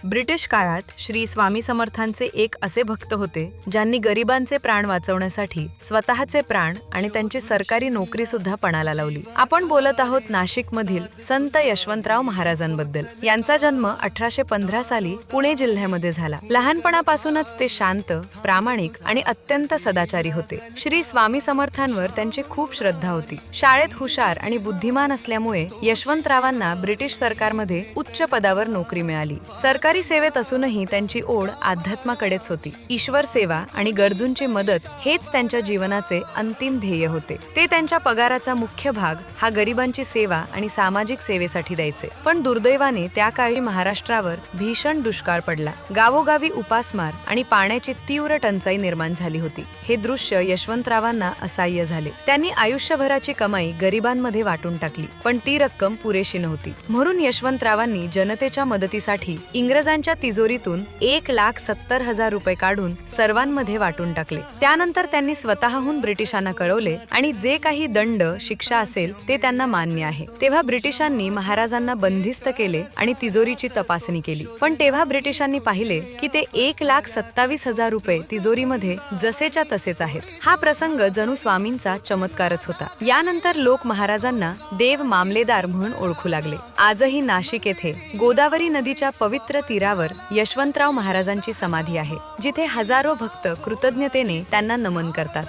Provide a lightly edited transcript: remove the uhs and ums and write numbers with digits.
British काळात श्री स्वामी समर्थांचे एक असे भक्त होते ज्यांनी गरिबांचे प्राण वाचवण्यासाठी स्वतःचे प्राण आणि त्यांची सरकारी नोकरी सुद्धा पणाला लावली। आपण बोलत आहोत नाशिक मधील संत यशवंतराव महाराजांबद्दल। यांचा जन्म 1815 साली पुणे जिल्ह्यामध्ये झाला। लहानपणापासूनच ते शांत, प्रामाणिक आणि अत्यंत सदाचारी होते। श्री स्वामी समर्थांवर त्यांची खूप श्रद्धा होती। शाळेत हुशार आणि बुद्धिमान असल्यामुळे यशवंतरावांना ब्रिटिश सरकारमध्ये उच्च पदावर नोकरी मिळाली। सरकारी सेवेत असूनही त्यांची ओढ अध्यात्माकडेच होती। ईश्वर सेवा आणि गरजूंची मदत हेच त्यांच्या जीवनाचे अंतिम ध्येय होते। ते त्यांच्या पगाराचा मुख्य भाग हा गरिबांची सेवा आणि सामाजिक सेवेसाठी द्यायचे। पण दुर्दैवाने त्या काळी महाराष्ट्रावर भीषण दुष्काळ पडला। गावोगावी उपासमार आणि पाण्याची तीव्र टंचाई निर्माण झाली होती। हे दृश्य यशवंतरावांना असह्य झाले। त्यांनी आयुष्यभराची कमाई गरिबांमध्ये वाटून टाकली, पण ती रक्कम पुरेशी नव्हती। म्हणून यशवंतरावांनी जनतेच्या मदतीसाठी इंग्रजांच्या तिजोरीतून 1,70,000 रुपये काढून सर्वांमध्ये वाटून टाकले। त्यानंतर त्यांनी स्वतःहून ब्रिटिशांना कळवले आणि जे काही दंड शिक्षा असेल ते त्यांना मान्य आहे। तेव्हा ब्रिटिशांनी महाराजांना बंदिस्त केले आणि तिजोरीची तपासणी केली। पण तेव्हा ब्रिटिशांनी पाहिले की ते 1,27,000 रुपये तिजोरीमध्ये जसेच्या तसेच आहेत। हा प्रसंग जणू स्वामींचा चमत्कारच होता। यानंतर लोक महाराजांना देव मामलेदार म्हणून ओळखू लागले। आजही नाशिक येथे गोदावरी नदीच्या पवित्र तीरावर यशवंतराव महाराजांची समाधी आहे, जिथे हजारो भक्त कृतज्ञतेने त्यांना नमन करतात।